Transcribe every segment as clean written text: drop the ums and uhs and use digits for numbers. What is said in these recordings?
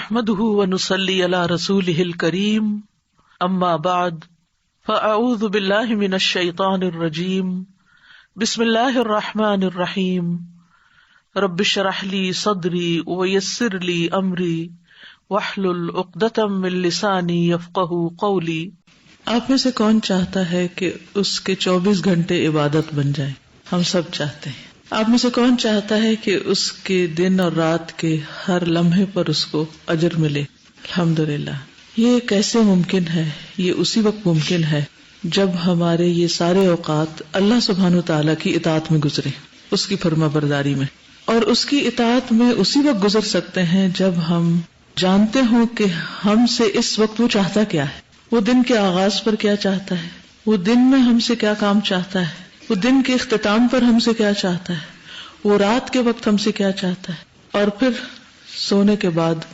نحمده ونصلي على رسوله الكريم اما بعد فاعوذ بالله من الشيطان الرجيم بسم الله الرحمن الرحيم رب اشرح لي صدري ويسر لي امري واحلل عقدة من لساني يفقهوا قولي۔ آپ میں سے کون چاہتا ہے کہ اس کے 24 گھنٹے عبادت بن جائیں؟ ہم سب چاہتے ہیں۔ آپ میں سے کون چاہتا ہے کہ اس کے دن اور رات کے ہر لمحے پر اس کو اجر ملے؟ الحمدللہ۔ یہ کیسے ممکن ہے؟ یہ اسی وقت ممکن ہے جب ہمارے یہ سارے اوقات اللہ سبحانہ وتعالی کی اطاعت میں گزرے، اس کی فرما برداری میں، اور اس کی اطاعت میں اسی وقت گزر سکتے ہیں جب ہم جانتے ہوں کہ ہم سے اس وقت وہ چاہتا کیا ہے، وہ دن کے آغاز پر کیا چاہتا ہے، وہ دن میں ہم سے کیا کام چاہتا ہے، وہ دن کے اختتام پر ہم سے کیا چاہتا ہے، وہ رات کے وقت ہم سے کیا چاہتا ہے، اور پھر سونے کے بعد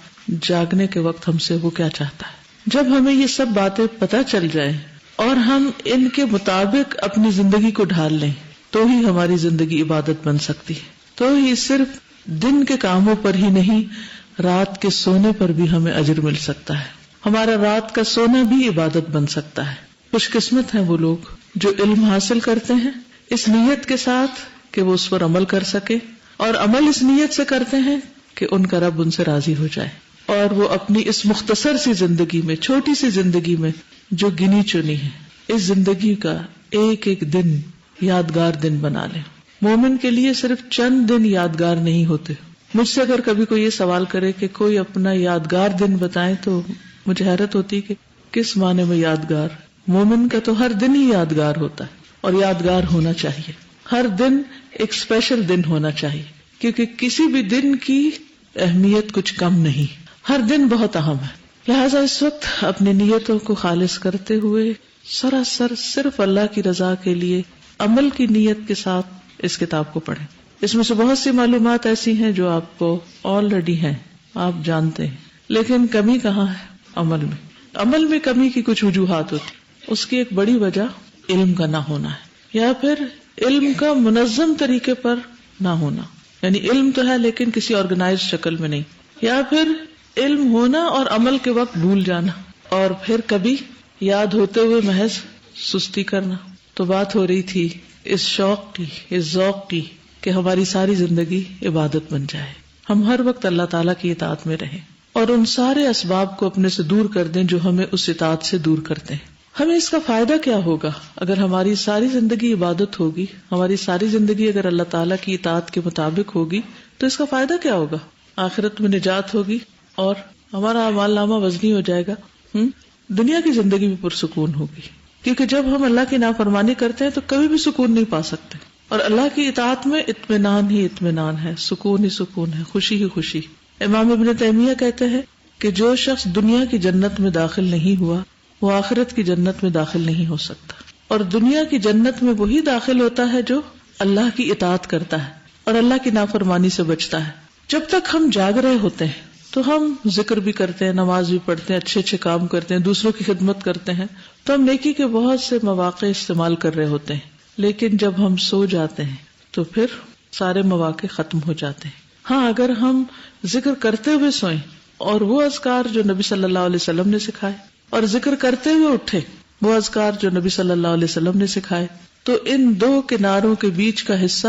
جاگنے کے وقت ہم سے وہ کیا چاہتا ہے۔ جب ہمیں یہ سب باتیں پتہ چل جائیں اور ہم ان کے مطابق اپنی زندگی کو ڈھال لیں تو ہی ہماری زندگی عبادت بن سکتی ہے، تو ہی صرف دن کے کاموں پر ہی نہیں، رات کے سونے پر بھی ہمیں اجر مل سکتا ہے، ہمارا رات کا سونا بھی عبادت بن سکتا ہے۔ خوش قسمت ہیں وہ لوگ جو علم حاصل کرتے ہیں اس نیت کے ساتھ کہ وہ اس پر عمل کر سکے، اور عمل اس نیت سے کرتے ہیں کہ ان کا رب ان سے راضی ہو جائے، اور وہ اپنی اس مختصر سی زندگی میں، چھوٹی سی زندگی میں جو گنی چنی ہے، اس زندگی کا ایک ایک دن یادگار دن بنا لیں۔ مومن کے لیے صرف چند دن یادگار نہیں ہوتے۔ مجھ سے اگر کبھی کوئی یہ سوال کرے کہ کوئی اپنا یادگار دن بتائیں تو مجھے حیرت ہوتی کہ کس معنی میں یادگار؟ مومن کا تو ہر دن ہی یادگار ہوتا ہے، اور یادگار ہونا چاہیے۔ ہر دن ایک اسپیشل دن ہونا چاہیے، کیونکہ کسی بھی دن کی اہمیت کچھ کم نہیں، ہر دن بہت اہم ہے۔ لہٰذا اس وقت اپنی نیتوں کو خالص کرتے ہوئے سراسر صرف اللہ کی رضا کے لیے عمل کی نیت کے ساتھ اس کتاب کو پڑھیں۔ اس میں سے بہت سی معلومات ایسی ہیں جو آپ کو آلریڈی ہیں، آپ جانتے ہیں، لیکن کمی کہاں ہے؟ عمل میں۔ عمل میں کمی کی کچھ وجوہات ہوتی، اس کی ایک بڑی وجہ علم کا نہ ہونا ہے، یا پھر علم کا منظم طریقے پر نہ ہونا، یعنی علم تو ہے لیکن کسی آرگنائز شکل میں نہیں، یا پھر علم ہونا اور عمل کے وقت بھول جانا، اور پھر کبھی یاد ہوتے ہوئے محض سستی کرنا۔ تو بات ہو رہی تھی اس شوق کی، اس ذوق کی کہ ہماری ساری زندگی عبادت بن جائے، ہم ہر وقت اللہ تعالیٰ کی اطاعت میں رہیں اور ان سارے اسباب کو اپنے سے دور کر دیں جو ہمیں اس اطاعت سے دور کرتے ہیں۔ ہمیں اس کا فائدہ کیا ہوگا اگر ہماری ساری زندگی عبادت ہوگی، ہماری ساری زندگی اگر اللہ تعالیٰ کی اطاعت کے مطابق ہوگی تو اس کا فائدہ کیا ہوگا؟ آخرت میں نجات ہوگی اور ہمارا اعمال نامہ وزنی ہو جائے گا، دنیا کی زندگی بھی پرسکون ہوگی، کیونکہ جب ہم اللہ کی نافرمانی کرتے ہیں تو کبھی بھی سکون نہیں پا سکتے، اور اللہ کی اطاعت میں اطمینان ہی اطمینان ہے، سکون ہی سکون ہے، خوشی ہی خوشی۔ امام ابن تیمیہ کہتے ہیں کہ جو شخص دنیا کی جنت میں داخل نہیں ہوا وہ آخرت کی جنت میں داخل نہیں ہو سکتا، اور دنیا کی جنت میں وہی داخل ہوتا ہے جو اللہ کی اطاعت کرتا ہے اور اللہ کی نافرمانی سے بچتا ہے۔ جب تک ہم جاگ رہے ہوتے ہیں تو ہم ذکر بھی کرتے ہیں، نماز بھی پڑھتے ہیں، اچھے اچھے کام کرتے ہیں، دوسروں کی خدمت کرتے ہیں، تو ہم نیکی کے بہت سے مواقع استعمال کر رہے ہوتے ہیں، لیکن جب ہم سو جاتے ہیں تو پھر سارے مواقع ختم ہو جاتے ہیں۔ ہاں، اگر ہم ذکر کرتے ہوئے سوئیں اور وہ اذکار جو نبی صلی اللہ علیہ وسلم نے سکھائے، اور ذکر کرتے ہوئے اٹھے وہ اذکار جو نبی صلی اللہ علیہ وسلم نے سکھائے، تو ان دو کناروں کے بیچ کا حصہ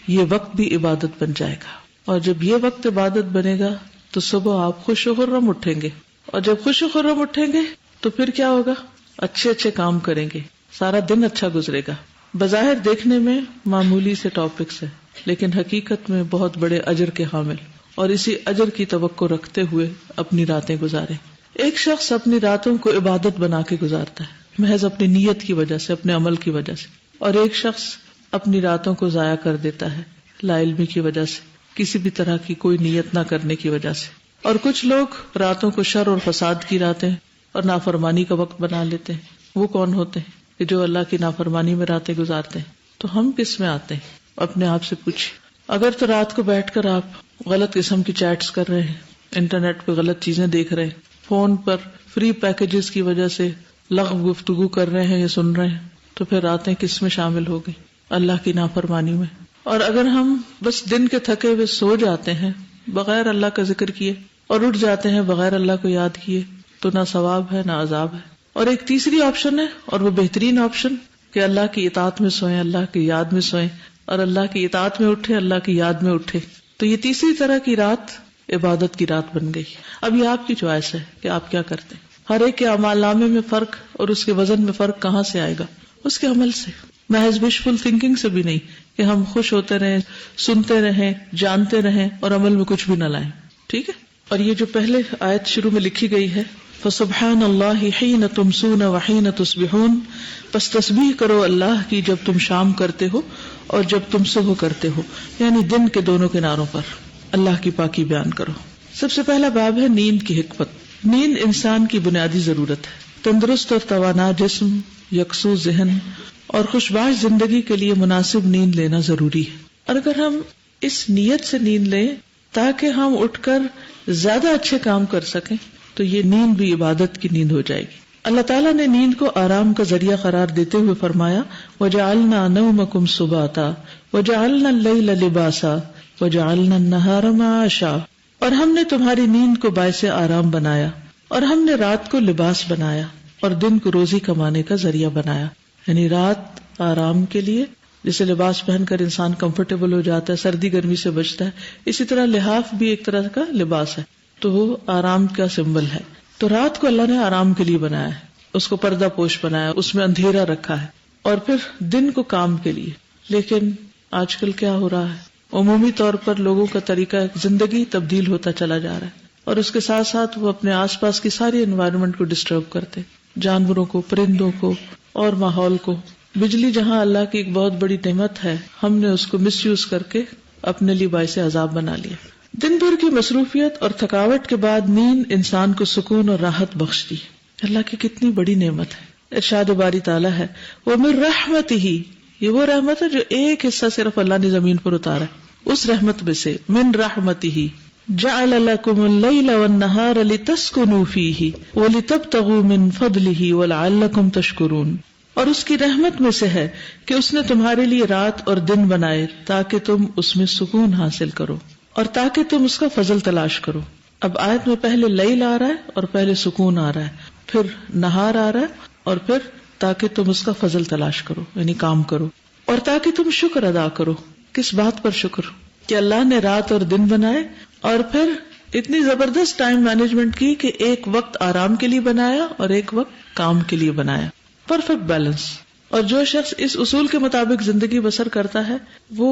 یہ وقت بھی عبادت بن جائے گا، اور جب یہ وقت عبادت بنے گا تو صبح آپ خوش و خرم اٹھیں گے، اور جب خوش و خرم اٹھیں گے تو پھر کیا ہوگا؟ اچھے اچھے کام کریں گے، سارا دن اچھا گزرے گا۔ بظاہر دیکھنے میں معمولی سے ٹاپکس ہے لیکن حقیقت میں بہت بڑے اجر کے حامل، اور اسی اجر کی توقع رکھتے ہوئے اپنی راتیں گزاریں۔ ایک شخص اپنی راتوں کو عبادت بنا کے گزارتا ہے محض اپنی نیت کی وجہ سے، اپنے عمل کی وجہ سے، اور ایک شخص اپنی راتوں کو ضائع کر دیتا ہے لا علمی کی وجہ سے، کسی بھی طرح کی کوئی نیت نہ کرنے کی وجہ سے۔ اور کچھ لوگ راتوں کو شر اور فساد کی راتیں اور نافرمانی کا وقت بنا لیتے ہیں۔ وہ کون ہوتے ہیں کہ جو اللہ کی نافرمانی میں راتیں گزارتے ہیں؟ تو ہم کس میں آتے ہیں؟ اپنے آپ سے پوچھیں۔ اگر تو رات کو بیٹھ کر آپ غلط قسم کی چیٹس کر رہے ہیں، انٹرنیٹ پہ غلط چیزیں دیکھ رہے ہیں، فون پر فری پیکجز کی وجہ سے لغو گفتگو کر رہے ہیں یا سن رہے ہیں، تو پھر راتیں کس میں شامل ہو گئی؟ اللہ کی نافرمانی میں۔ اور اگر ہم بس دن کے تھکے ہوئے سو جاتے ہیں بغیر اللہ کا ذکر کیے، اور اٹھ جاتے ہیں بغیر اللہ کو یاد کیے تو نہ ثواب ہے نہ عذاب ہے. اور ایک تیسری آپشن ہے اور وہ بہترین آپشن کہ اللہ کی اطاعت میں سوئیں, اللہ کی یاد میں سوئیں اور اللہ کی اطاعت میں اٹھے, اللہ کی یاد میں اٹھے. تو یہ تیسری طرح کی رات عبادت کی رات بن گئی. اب یہ آپ کی چوائس ہے کہ آپ کیا کرتے ہیں. ہر ایک کے اعمال نامے میں فرق اور اس کے وزن میں فرق کہاں سے آئے گا؟ اس کے عمل سے. محض وشفل تھنکنگ سے بھی نہیں کہ ہم خوش ہوتے رہیں, سنتے رہیں, جانتے رہیں اور عمل میں کچھ بھی نہ لائیں. ٹھیک ہے. اور یہ جو پہلے آیت شروع میں لکھی گئی ہے فَسُبْحَانَ اللَّهِ حِينَ تُمْسُونَ وَحِينَ تُصْبِحُونَ, پس تسبیح کرو اللہ کی جب تم شام کرتے ہو اور جب تم صبح کرتے ہو, یعنی دن کے دونوں کناروں پر اللہ کی پاکی بیان کرو. سب سے پہلا باب ہے نیند کی حکمت. نیند انسان کی بنیادی ضرورت ہے. تندرست اور توانا جسم, یکسو ذہن اور خوشباش زندگی کے لیے مناسب نیند لینا ضروری ہے. اور اگر ہم اس نیت سے نیند لیں تاکہ ہم اٹھ کر زیادہ اچھے کام کر سکیں تو یہ نیند بھی عبادت کی نیند ہو جائے گی. اللہ تعالیٰ نے نیند کو آرام کا ذریعہ قرار دیتے ہوئے فرمایا وَجَعَلْنَا نَوْمَكُمْ سُبَاتًا وَجَعَلْنَا اللَّيْلَ لِبَاسًا وَجَعَلْنَا النَّهَارَ مَعَاشًا, اور ہم نے تمہاری نیند کو باعث آرام بنایا اور ہم نے رات کو لباس بنایا اور دن کو روزی کمانے کا ذریعہ بنایا. یعنی رات آرام کے لیے, جسے لباس پہن کر انسان کمفرٹیبل ہو جاتا ہے, سردی گرمی سے بچتا ہے, اسی طرح لحاف بھی ایک طرح کا لباس ہے تو وہ آرام کا سمبل ہے. تو رات کو اللہ نے آرام کے لیے بنایا ہے, اس کو پردہ پوش بنایا, اس میں اندھیرا رکھا ہے, اور پھر دن کو کام کے لیے. لیکن آج کل کیا ہو رہا ہے, عمومی طور پر لوگوں کا طریقہ زندگی تبدیل ہوتا چلا جا رہا ہے اور اس کے ساتھ ساتھ وہ اپنے آس پاس کی ساری انوائرمنٹ کو ڈسٹرب کرتے, جانوروں کو, پرندوں کو اور ماحول کو. بجلی جہاں اللہ کی ایک بہت بڑی نعمت ہے, ہم نے اس کو مس یوز کر کے اپنے لیے باعث عذاب بنا لیا. دن بھر کی مصروفیت اور تھکاوٹ کے بعد نیند انسان کو سکون اور راحت بخشتی. اللہ کی کتنی بڑی نعمت ہے. ارشاد باری تعالیٰ ہے وَمِن رَحْمَتِهِ, یہ وہ رحمت ہے جو ایک حصہ صرف اللہ نے زمین پر اتارا ہے. اس رحمت میں سے من رحمتِهِ جعل لكم الليل والنهار لتسكنوا فيه ولتبتغوا من فضله ولعلكم تشكرون, اور اس کی رحمت میں سے ہے کہ اس نے تمہارے لیے رات اور دن بنائے تاکہ تم اس میں سکون حاصل کرو اور تاکہ تم اس کا فضل تلاش کرو. اب آیت میں پہلے لیل آ رہا ہے اور پہلے سکون آ رہا ہے, پھر نہار آ رہا ہے اور پھر تاکہ تم اس کا فضل تلاش کرو, یعنی کام کرو, اور تاکہ تم شکر ادا کرو. کس بات پر شکر؟ کہ اللہ نے رات اور دن بنائے اور پھر اتنی زبردست ٹائم مینجمنٹ کی کہ ایک وقت آرام کے لیے بنایا اور ایک وقت کام کے لیے بنایا. Perfect balance. اور جو شخص اس اصول کے مطابق زندگی بسر کرتا ہے وہ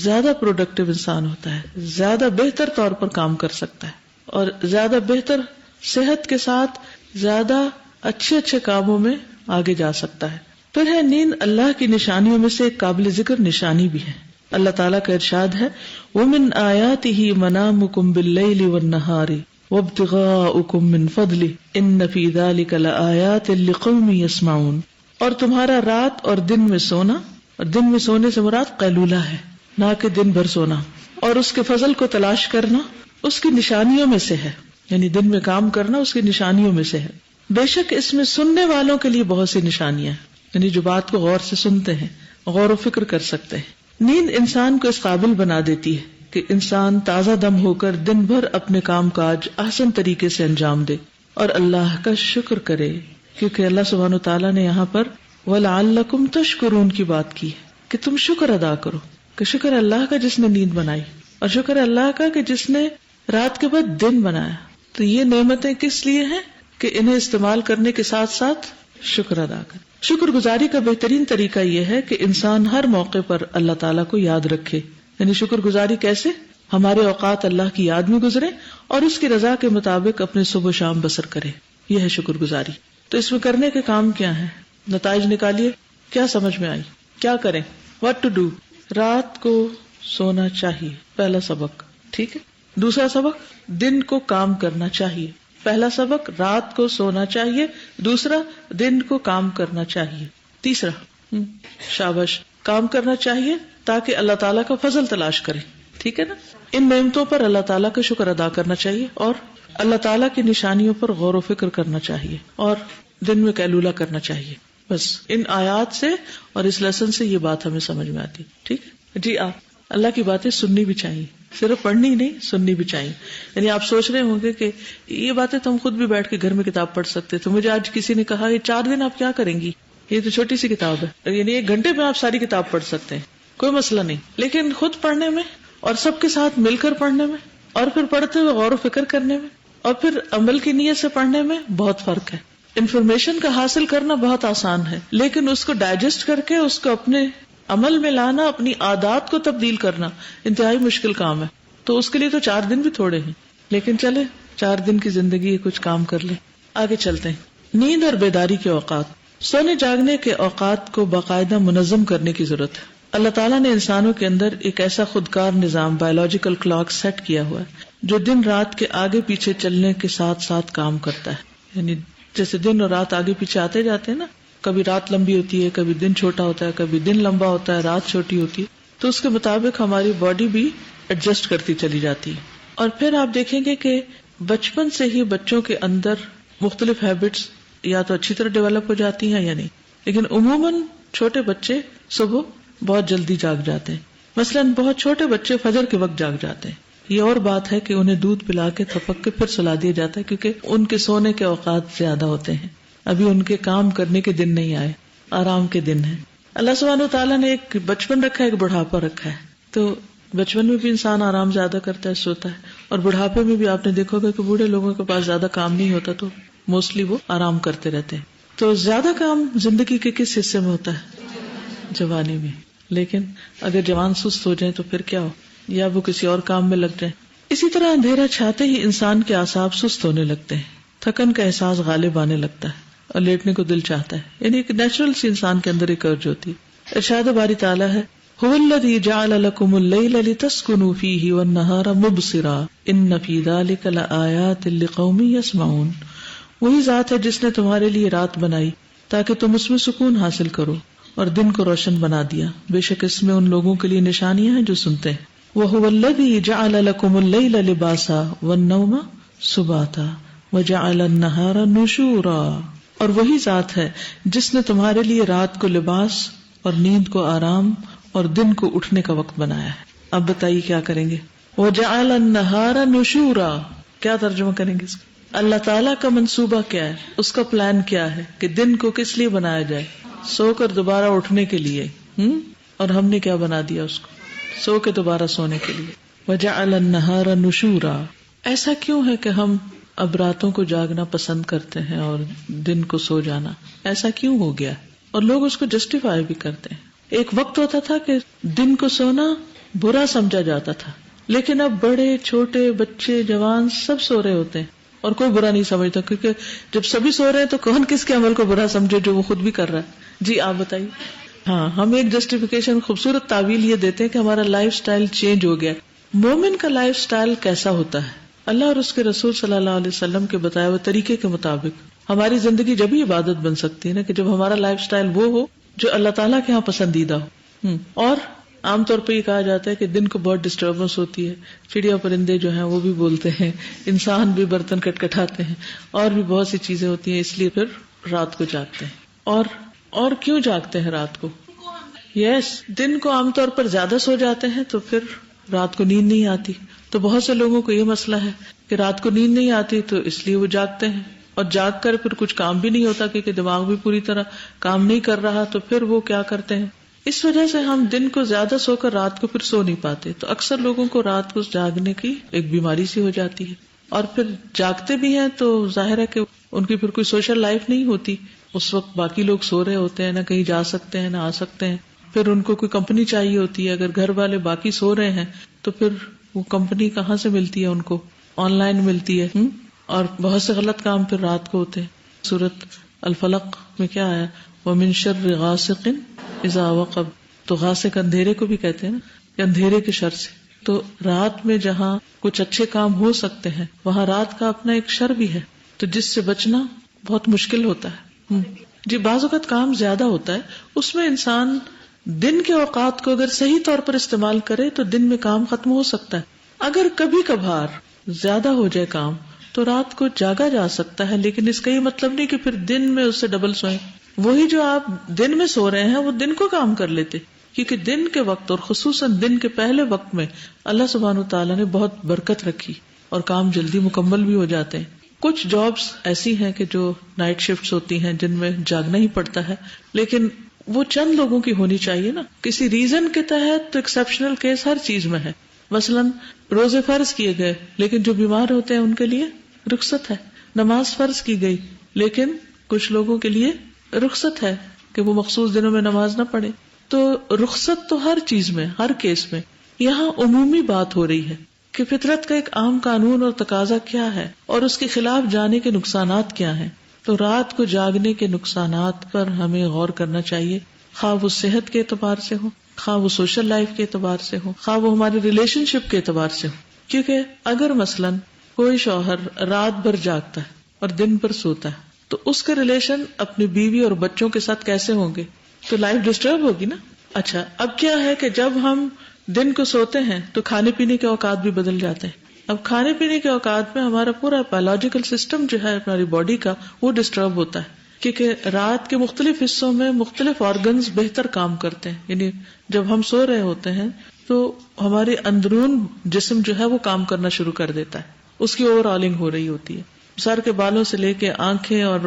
زیادہ پروڈکٹیو انسان ہوتا ہے, زیادہ بہتر طور پر کام کر سکتا ہے اور زیادہ بہتر صحت کے ساتھ زیادہ اچھے اچھے کاموں میں آگے جا سکتا ہے. پھر ہے نیند اللہ کی نشانیوں میں سے ایک قابل ذکر نشانی بھی ہے. اللہ تعالیٰ کا ارشاد ہے وَمِنْ آيَاتِهِ مَنَامُكُمْ بِاللَّيْلِ وَالنَّهَارِ وَابْتِغَاؤُكُمْ مِنْ فَضْلِهِ إِنَّ فِي ذَلِكَ لَآيَاتٍ لِقَوْمٍ يَسْمَعُونَ. اور تمہارا رات اور دن میں سونا, اور دن میں سونے سے مراد قیلولہ ہے, نہ کہ دن بھر سونا, اور اس کے فضل کو تلاش کرنا اس کی نشانیوں میں سے ہے. یعنی دن میں کام کرنا اس کی نشانیوں میں سے ہے. بے شک اس میں سننے والوں کے لیے بہت سی نشانیاں ہیں, یعنی جو بات کو غور سے سنتے ہیں, غور و فکر کر سکتے ہیں. نیند انسان کو اس قابل بنا دیتی ہے کہ انسان تازہ دم ہو کر دن بھر اپنے کام کاج احسن طریقے سے انجام دے اور اللہ کا شکر کرے, کیونکہ اللہ سبحانہ وتعالیٰ نے یہاں پر وَلَعَلَّكُمْ تَشْكُرُونَ کی بات کی ہے کہ تم شکر ادا کرو. کہ شکر اللہ کا جس نے نیند بنائی, اور شکر اللہ کا کہ جس نے رات کے بعد دن بنایا. تو یہ نعمتیں کس لیے ہیں کہ انہیں استعمال کرنے کے ساتھ ساتھ شکر ادا کریں. شکر گزاری کا بہترین طریقہ یہ ہے کہ انسان ہر موقع پر اللہ تعالیٰ کو یاد رکھے. یعنی شکر گزاری کیسے؟ ہمارے اوقات اللہ کی یاد میں گزرے اور اس کی رضا کے مطابق اپنے صبح و شام بسر کرے. یہ ہے شکر گزاری. تو اس میں کرنے کے کام کیا ہیں؟ نتائج نکالیے. کیا سمجھ میں آئی؟ کیا کریں؟ What to do. رات کو سونا چاہیے, پہلا سبق. ٹھیک ہے. دوسرا سبق, دن کو کام کرنا چاہیے. پہلا سبق, رات کو سونا چاہیے. دوسرا, دن کو کام کرنا چاہیے. تیسرا, شاباش, کام کرنا چاہیے تاکہ اللہ تعالیٰ کا فضل تلاش کرے. ٹھیک ہے نا. ان نعمتوں پر اللہ تعالیٰ کا شکر ادا کرنا چاہیے اور اللہ تعالیٰ کی نشانیوں پر غور و فکر کرنا چاہیے اور دن میں قیلولہ کرنا چاہیے. بس ان آیات سے اور اس لیسن سے یہ بات ہمیں سمجھ میں آتی. ٹھیک ہے جی. آپ اللہ کی باتیں سننی بھی چاہیے, صرف پڑھنی ہی نہیں، سننی بھی چاہیے. یعنی آپ سوچ رہے ہوں گے کہ یہ باتیں تو ہم خود بھی بیٹھ کے گھر میں کتاب پڑھ سکتے. تو مجھے آج کسی نے کہا یہ 4 دن آپ کیا کریں گی، یہ تو چھوٹی سی کتاب ہے، یعنی 1 گھنٹے میں آپ ساری کتاب پڑھ سکتے ہیں، کوئی مسئلہ نہیں. لیکن خود پڑھنے میں اور سب کے ساتھ مل کر پڑھنے میں اور پھر پڑھتے ہوئے غور و فکر کرنے میں اور پھر عمل کی نیت سے پڑھنے میں بہت فرق ہے. انفارمیشن کا حاصل کرنا بہت آسان ہے، لیکن اس کو ڈائجسٹ کر کے اس کو اپنے عمل میں لانا، اپنی عادات کو تبدیل کرنا انتہائی مشکل کام ہے. تو اس کے لیے تو 4 دن بھی تھوڑے ہیں، لیکن چلے 4 دن کی زندگی کچھ کام کر لیں. آگے چلتے ہیں. نیند اور بیداری کے اوقات. سونے جاگنے کے اوقات کو باقاعدہ منظم کرنے کی ضرورت ہے. اللہ تعالیٰ نے انسانوں کے اندر ایک ایسا خودکار نظام بایولوجیکل کلاک سیٹ کیا ہوا ہے جو دن رات کے آگے پیچھے چلنے کے ساتھ ساتھ کام کرتا ہے. یعنی جیسے دن اور رات آگے پیچھے آتے جاتے ہیں نا، کبھی رات لمبی ہوتی ہے، کبھی دن چھوٹا ہوتا ہے، کبھی دن لمبا ہوتا ہے، رات چھوٹی ہوتی ہے، تو اس کے مطابق ہماری باڈی بھی ایڈجسٹ کرتی چلی جاتی ہے. اور پھر آپ دیکھیں گے کہ بچپن سے ہی بچوں کے اندر مختلف ہیبٹس یا تو اچھی طرح ڈیولپ ہو جاتی ہیں یا نہیں. لیکن عموماً چھوٹے بچے صبح بہت جلدی جاگ جاتے ہیں. مثلاً بہت چھوٹے بچے فجر کے وقت جاگ جاتے ہیں. یہ اور بات ہے کہ انہیں دودھ پلا کے تھپک کے پھر سلا دیا جاتا ہے، کیونکہ ان کے سونے کے اوقات زیادہ ہوتے ہیں. ابھی ان کے کام کرنے کے دن نہیں آئے، آرام کے دن ہیں. اللہ سبحانہ و تعالیٰ نے ایک بچپن رکھا ہے، ایک بڑھاپا رکھا ہے. تو بچپن میں بھی انسان آرام زیادہ کرتا ہے، سوتا ہے، اور بڑھاپے میں بھی آپ نے دیکھا ہوگا کہ بوڑھے لوگوں کے پاس زیادہ کام نہیں ہوتا تو موسٹلی وہ آرام کرتے رہتے ہیں. تو زیادہ کام زندگی کے کس حصے میں ہوتا ہے؟ جوانی میں. لیکن اگر جوان سست ہو جائیں تو پھر کیا ہو، یا وہ کسی اور کام میں لگ جائیں. اسی طرح اندھیرا چھاتے ہی انسان کے اعصاب سست ہونے لگتے ہیں، تھکن کا احساس غالب آنے لگتا ہے اور لیٹنے کو دل چاہتا ہے. یعنی ایک نیچرل سی انسان کے اندر ایک ارج ہوتی ہے. ارشاد باری تعالیٰ ہے هو الذی جعل لکم اللیل لتسکنوا فیہ والنہار مبصرا ان فی ذلک لآیات لقوم یسمعون. وہی ذات ہے جس نے تمہارے لیے رات بنائی تاکہ تم اس میں سکون حاصل کرو، اور دن کو روشن بنا دیا، بے شک اس میں ان لوگوں کے لیے نشانیاں ہیں جو سنتے ہیں. وَهُوَ الَّذِي جَعَلَ لَكُمُ اللَّيْلَ لِبَاسًا وَالنَّوْمَ سُبَاتًا وَجَعَلَ النَّهَارَ نُشُورًا. اور وہی ذات ہے جس نے تمہارے لیے رات کو لباس اور نیند کو آرام اور دن کو اٹھنے کا وقت بنایا ہے. اب بتائیے کیا کریں گے؟ وَجَعَلَ النَّهَارَ نُشُورًا کیا ترجمہ کریں گے اس کا؟ اللہ تعالیٰ کا منصوبہ کیا ہے، اس کا پلان کیا ہے کہ دن کو کس لیے بنایا جائے؟ سو کر دوبارہ اٹھنے کے لیے. اور ہم نے کیا بنا دیا اس کو؟ سو کے دوبارہ سونے کے لیے. وَجَعَلَ النَّهَارَ نُشُورًا. ایسا کیوں ہے کہ ہم اب راتوں کو جاگنا پسند کرتے ہیں اور دن کو سو جانا؟ ایسا کیوں ہو گیا؟ اور لوگ اس کو جسٹیفائی بھی کرتے ہیں. ایک وقت ہوتا تھا کہ دن کو سونا برا سمجھا جاتا تھا، لیکن اب بڑے چھوٹے بچے جوان سب سو رہے ہوتے ہیں اور کوئی برا نہیں سمجھتا، کیونکہ جب سبھی سو رہے ہیں تو کون کس کے عمل کو برا سمجھے جو وہ خود بھی کر رہا ہے. جی آپ بتائیے. ہاں، ہم ایک جسٹیفیکیشن خوبصورت تعویل یہ دیتے ہیں کہ ہمارا لائف سٹائل چینج ہو گیا. مومن کا لائف سٹائل کیسا ہوتا ہے؟ اللہ اور اس کے رسول صلی اللہ علیہ وسلم کے بتائے ہوئے طریقے کے مطابق ہماری زندگی جب ہی عبادت بن سکتی ہے نا، کہ جب ہمارا لائف سٹائل وہ ہو جو اللہ تعالیٰ کے ہاں پسندیدہ ہو. اور عام طور پہ یہ کہا جاتا ہے کہ دن کو بہت ڈسٹربنس ہوتی ہے، چڑیا پرندے جو ہیں وہ بھی بولتے ہیں، انسان بھی برتن کٹکھٹاتے ہیں، اور بھی بہت سی چیزیں ہوتی ہیں، اس لیے پھر رات کو جاگتے ہیں. اور کیوں جاگتے ہیں رات کو؟ دن کو عام طور پر زیادہ سو جاتے ہیں تو پھر رات کو نیند نہیں آتی. تو بہت سے لوگوں کو یہ مسئلہ ہے کہ رات کو نیند نہیں آتی تو اس لیے وہ جاگتے ہیں، اور جاگ کر پھر کچھ کام بھی نہیں ہوتا کیونکہ دماغ بھی پوری طرح کام نہیں کر رہا، تو پھر وہ کیا کرتے ہیں. اس وجہ سے ہم دن کو زیادہ سو کر رات کو پھر سو نہیں پاتے. تو اکثر لوگوں کو رات کو جاگنے کی ایک بیماری سی ہو جاتی ہے، اور پھر جاگتے بھی ہیں تو ظاہر ہے کہ ان کی پھر کوئی سوشل لائف نہیں ہوتی. اس وقت باقی لوگ سو رہے ہوتے ہیں، نہ کہیں جا سکتے ہیں نہ آ سکتے ہیں. پھر ان کو کوئی کمپنی چاہیے ہوتی ہے، اگر گھر والے باقی سو رہے ہیں تو پھر وہ کمپنی کہاں سے ملتی ہے؟ ان کو آن لائن ملتی ہے. اور بہت سے غلط کام پھر رات کو ہوتے ہیں. سورۃ الفلق میں کیا آیا؟ وَمِن شَرِّ غَاسِقٍ اِذَا وَقَبَ. تو غاسق اندھیرے کو بھی کہتے ہیں نا، کہ اندھیرے کے شر سے. تو رات میں جہاں کچھ اچھے کام ہو سکتے ہیں وہاں رات کا اپنا ایک شر بھی ہے، تو جس سے بچنا بہت مشکل ہوتا ہے. جی بعض اوقات کام زیادہ ہوتا ہے، اس میں انسان دن کے اوقات کو اگر صحیح طور پر استعمال کرے تو دن میں کام ختم ہو سکتا ہے. اگر کبھی کبھار زیادہ ہو جائے کام تو رات کو جاگا جا سکتا ہے، لیکن اس کا یہ مطلب نہیں کہ پھر دن میں اس سے ڈبل سوئیں. وہی جو آپ دن میں سو رہے ہیں وہ دن کو کام کر لیتے، کیونکہ دن کے وقت اور خصوصاً دن کے پہلے وقت میں اللہ سبحانہ وتعالیٰ نے بہت برکت رکھی اور کام جلدی مکمل بھی ہو جاتے ہیں. کچھ جابس ایسی ہیں کہ جو نائٹ شفٹس ہوتی ہیں جن میں جاگنا ہی پڑتا ہے، لیکن وہ چند لوگوں کی ہونی چاہیے نا. کسی ریزن کے تحت تو ایکسیپشنل کیس ہر چیز میں ہے. مثلاً روزے فرض کیے گئے لیکن جو بیمار ہوتے ہیں ان کے لیے رخصت ہے. نماز فرض کی گئی لیکن کچھ لوگوں کے لیے رخصت ہے کہ وہ مخصوص دنوں میں نماز نہ پڑھے. تو رخصت تو ہر چیز میں، ہر کیس میں. یہاں عمومی بات ہو رہی ہے کہ فطرت کا ایک عام قانون اور تقاضا کیا ہے اور اس کے خلاف جانے کے نقصانات کیا ہیں. تو رات کو جاگنے کے نقصانات پر ہمیں غور کرنا چاہیے، خواہ وہ صحت کے اعتبار سے ہو، خواہ وہ سوشل لائف کے اعتبار سے ہو، خواہ وہ ہماری ریلیشن شپ کے اعتبار سے ہو. کیونکہ اگر مثلاً کوئی شوہر رات بھر جاگتا ہے اور دن بھر سوتا ہے تو اس کے ریلیشن اپنی بیوی اور بچوں کے ساتھ کیسے ہوں گے؟ تو لائف ڈسٹرب ہوگی نا. اچھا، اب کیا ہے کہ جب ہم دن کو سوتے ہیں تو کھانے پینے کے اوقات بھی بدل جاتے ہیں. اب کھانے پینے کے اوقات میں ہمارا پورا بایولوجیکل سسٹم جو ہے ہماری باڈی کا وہ ڈسٹرب ہوتا ہے، کیونکہ رات کے مختلف حصوں میں مختلف آرگنز بہتر کام کرتے ہیں. یعنی جب ہم سو رہے ہوتے ہیں تو ہمارے اندرون جسم جو ہے وہ کام کرنا شروع کر دیتا ہے، اس کی اوور آلنگ ہو رہی ہوتی ہے. سر کے بالوں سے لے کے آنکھیں اور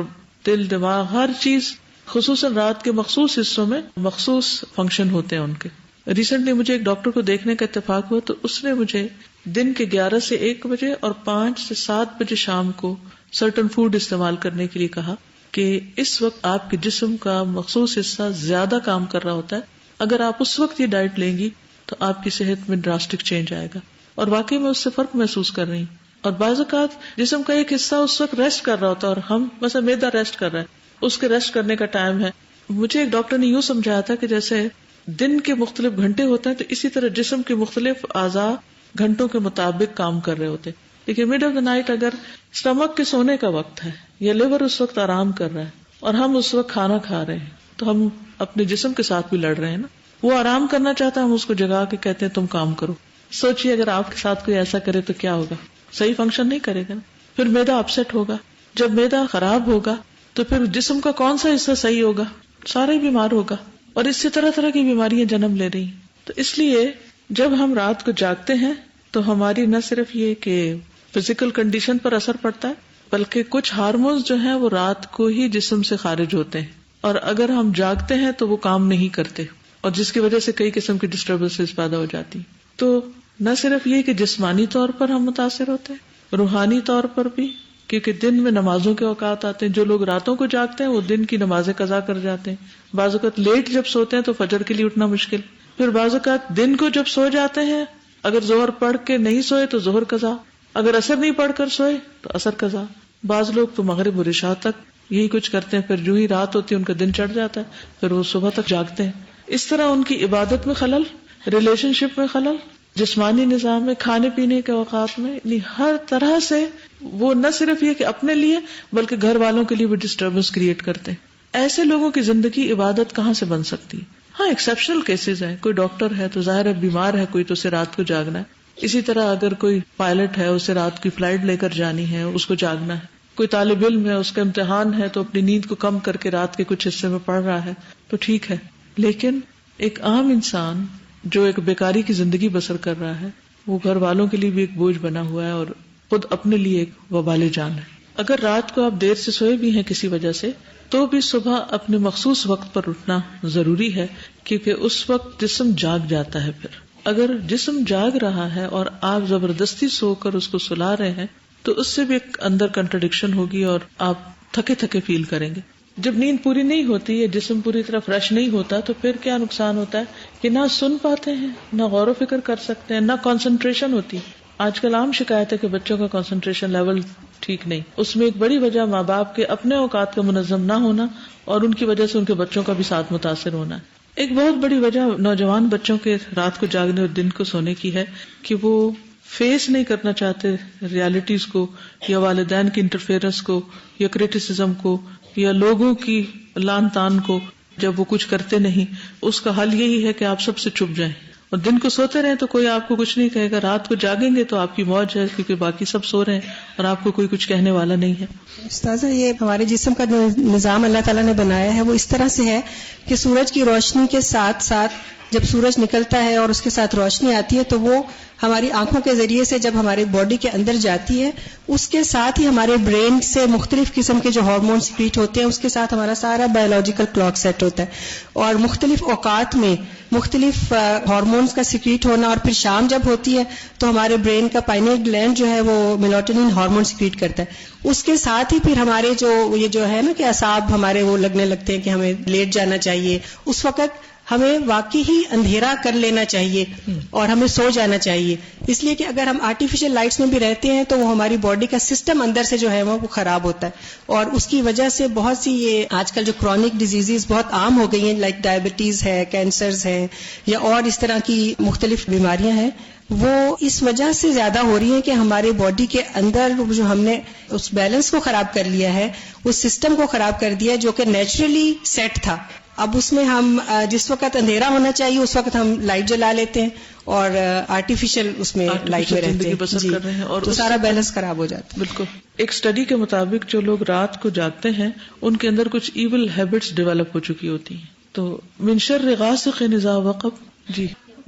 دل، دماغ، ہر چیز خصوصاً رات کے مخصوص حصوں میں مخصوص فنکشن ہوتے ہیں ان کے. ریسنٹلی مجھے ایک ڈاکٹر کو دیکھنے کا اتفاق ہوا تو اس نے مجھے دن کے 11 سے 1 بجے اور 5 سے 7 بجے شام کو سرٹن فوڈ استعمال کرنے کے لیے کہا کہ اس وقت آپ کے جسم کا مخصوص حصہ زیادہ کام کر رہا ہوتا ہے. اگر آپ اس وقت یہ ڈائٹ لیں گی تو آپ کی صحت میں ڈراسٹک چینج آئے گا. اور واقعی میں اس سے فرق محسوس کر رہی ہوں. اور بعض اوقات جسم کا ایک حصہ اس وقت ریسٹ کر رہا ہوتا ہے اور ہم مثلا معدہ ریسٹ کر رہے ہیں، اس کے ریسٹ کرنے کا ٹائم ہے. مجھے ایک ڈاکٹر نے یوں سمجھایا تھا کہ جیسے دن کے مختلف گھنٹے ہوتے ہیں تو اسی طرح جسم کے مختلف اعضاء گھنٹوں کے مطابق کام کر رہے ہوتے. لیکن مڈ آف دا نائٹ اگر اسٹمک کے سونے کا وقت ہے یا لیور اس وقت آرام کر رہا ہے اور ہم اس وقت کھانا کھا رہے ہیں تو ہم اپنے جسم کے ساتھ بھی لڑ رہے ہیں نا. وہ آرام کرنا چاہتا ہے، ہم اس کو جگا کے کہتے ہیں تم کام کرو. سوچئے اگر آپ کے ساتھ کوئی ایسا کرے تو کیا ہوگا؟ صحیح فنکشن نہیں کرے گا. پھر معدہ اپسیٹ ہوگا. جب معدہ خراب ہوگا تو پھر جسم کا کون سا حصہ صحیح ہوگا؟ سارا ہی بیمار ہوگا. اور اس سے طرح طرح کی بیماریاں جنم لے رہی ہیں. تو اس لیے جب ہم رات کو جاگتے ہیں تو ہماری نہ صرف یہ کہ فزیکل کنڈیشن پر اثر پڑتا ہے بلکہ کچھ ہارمونز جو ہیں وہ رات کو ہی جسم سے خارج ہوتے ہیں اور اگر ہم جاگتے ہیں تو وہ کام نہیں کرتے اور جس کی وجہ سے کئی قسم کی ڈسٹربنسز پیدا ہو جاتی. تو نہ صرف یہ کہ جسمانی طور پر ہم متاثر ہوتے ہیں، روحانی طور پر بھی، کیونکہ دن میں نمازوں کے اوقات آتے ہیں. جو لوگ راتوں کو جاگتے ہیں وہ دن کی نمازیں قضا کر جاتے ہیں. بعض اوقات لیٹ جب سوتے ہیں تو فجر کے لیے اٹھنا مشکل. پھر بعض اوقات دن کو جب سو جاتے ہیں اگر ظہر پڑھ کے نہیں سوئے تو ظہر قضا، اگر اثر نہیں پڑھ کر سوئے تو اثر قضا. بعض لوگ تو مغرب اور عشاء تک یہی کچھ کرتے ہیں، پھر جو ہی رات ہوتی ہے ان کا دن چڑھ جاتا ہے، پھر وہ صبح تک جاگتے ہیں. اس طرح ان کی عبادت میں خلل، ریلیشن شپ میں خلل، جسمانی نظام میں، کھانے پینے کے اوقات میں، یعنی ہر طرح سے وہ نہ صرف یہ کہ اپنے لیے بلکہ گھر والوں کے لیے بھی ڈسٹربنس کریٹ کرتے ہیں. ایسے لوگوں کی زندگی عبادت کہاں سے بن سکتی؟ ہاں ایکسیپشنل کیسز ہیں، کوئی ڈاکٹر ہے تو ظاہر ہے بیمار ہے کوئی تو اسے رات کو جاگنا ہے. اسی طرح اگر کوئی پائلٹ ہے اسے رات کی فلائٹ لے کر جانی ہے اس کو جاگنا ہے. کوئی طالب علم ہے اس کا امتحان ہے تو اپنی نیند کو کم کر کے رات کے کچھ حصے میں پڑھ رہا ہے تو ٹھیک ہے. لیکن ایک عام انسان جو ایک بیکاری کی زندگی بسر کر رہا ہے وہ گھر والوں کے لیے بھی ایک بوجھ بنا ہوا ہے اور خود اپنے لیے ایک وبال جان ہے. اگر رات کو آپ دیر سے سوئے بھی ہیں کسی وجہ سے تو بھی صبح اپنے مخصوص وقت پر اٹھنا ضروری ہے کیونکہ اس وقت جسم جاگ جاتا ہے. پھر اگر جسم جاگ رہا ہے اور آپ زبردستی سو کر اس کو سلا رہے ہیں تو اس سے بھی ایک اندر کنٹرڈکشن ہوگی اور آپ تھکے تھکے فیل کریں گے. جب نیند پوری نہیں ہوتی ہے، جسم پوری طرح فریش نہیں ہوتا تو پھر کیا نقصان ہوتا ہے کہ نہ سن پاتے ہیں، نہ غور و فکر کر سکتے ہیں، نہ کنسنٹریشن ہوتی. آج کل عام شکایت ہے کہ بچوں کا کنسنٹریشن لیول ٹھیک نہیں. اس میں ایک بڑی وجہ ماں باپ کے اپنے اوقات کا منظم نہ ہونا اور ان کی وجہ سے ان کے بچوں کا بھی ساتھ متاثر ہونا ہے. ایک بہت بڑی وجہ نوجوان بچوں کے رات کو جاگنے اور دن کو سونے کی ہے کہ وہ فیس نہیں کرنا چاہتے ریالٹیز کو یا والدین کی انٹرفیئرنس کو یا کریٹیسزم کو یا لوگوں کی لان تان کو. جب وہ کچھ کرتے نہیں اس کا حل یہی ہے کہ آپ سب سے چھپ جائیں اور دن کو سوتے رہیں تو کوئی آپ کو کچھ نہیں کہے گا. رات کو جاگیں گے تو آپ کی موج ہے کیونکہ باقی سب سو رہے ہیں اور آپ کو کوئی کچھ کہنے والا نہیں ہے. استاذہ یہ ہمارے جسم کا جو نظام اللہ تعالیٰ نے بنایا ہے وہ اس طرح سے ہے کہ سورج کی روشنی کے ساتھ ساتھ جب سورج نکلتا ہے اور اس کے ساتھ روشنی آتی ہے تو وہ ہماری آنکھوں کے ذریعے سے جب ہمارے باڈی کے اندر جاتی ہے، اس کے ساتھ ہی ہمارے برین سے مختلف قسم کے جو ہارمون سیکریٹ ہوتے ہیں، اس کے ساتھ ہمارا سارا بایولوجیکل کلاک سیٹ ہوتا ہے، اور مختلف اوقات میں مختلف ہارمونز کا سیکریٹ ہونا، اور پھر شام جب ہوتی ہے تو ہمارے برین کا پائنیل گلینڈ جو ہے وہ میلاٹونین ہارمون سیکریٹ کرتا ہے، اس کے ساتھ ہی پھر ہمارے یہ جو ہے نا کہ اعصاب ہمارے وہ لگنے لگتے ہیں کہ ہمیں لیٹ جانا چاہیے، اس وقت ہمیں واقعی ہی اندھیرا کر لینا چاہیے اور ہمیں سو جانا چاہیے، اس لیے کہ اگر ہم آرٹیفیشل لائٹس میں بھی رہتے ہیں تو وہ ہماری باڈی کا سسٹم اندر سے جو ہے وہ خراب ہوتا ہے، اور اس کی وجہ سے بہت سی یہ آج کل جو کرونک ڈیزیزز بہت عام ہو گئی ہیں، لائک ڈائبٹیز ہے، کینسرز ہے، یا اور اس طرح کی مختلف بیماریاں ہیں، وہ اس وجہ سے زیادہ ہو رہی ہیں کہ ہمارے باڈی کے اندر جو ہم نے اس بیلنس کو خراب کر لیا ہے، اس سسٹم کو خراب کر دیا جو کہ نیچرلی سیٹ تھا، اب اس میں ہم جس وقت اندھیرا ہونا چاہیے اس وقت ہم لائٹ جلا لیتے ہیں اور آرٹیفیشل اس میں لائٹ میں رہتے ہیں، کر رہے ہیں، اور تو سارا بیلنس خراب ہو جاتا ہے۔ بالکل۔ ایک اسٹڈی کے مطابق جو لوگ رات کو جاگتے ہیں ان کے اندر کچھ ایول ہیبٹس ڈیولپ ہو چکی ہوتی ہیں، تو من شر غاسق اذا وقب، جی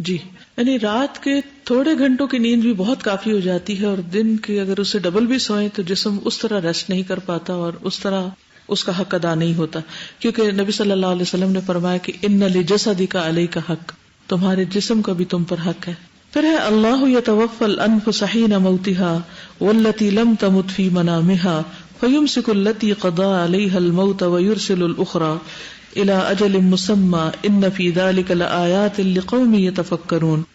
یعنی رات کے تھوڑے گھنٹوں کی نیند بھی بہت کافی ہو جاتی ہے، اور دن کی اگر اسے ڈبل بھی سوئیں تو جسم اس طرح ریسٹ نہیں کر پاتا اور اس طرح اس کا حق ادا نہیں ہوتا، کیونکہ نبی صلی اللہ علیہ وسلم نے فرمایا کہ ان لجسدک علیک حق، تمہارے جسم کا بھی تم پر حق ہے۔ پھر ہے اللہ یتوفی الانفس حین موتها والتی لم تمت فی منامها فیمسک التی قضى علیها الموت ویرسل الاخرى الى اجل مسمى ان فی ذلک لآیات لقوم یتفکرون۔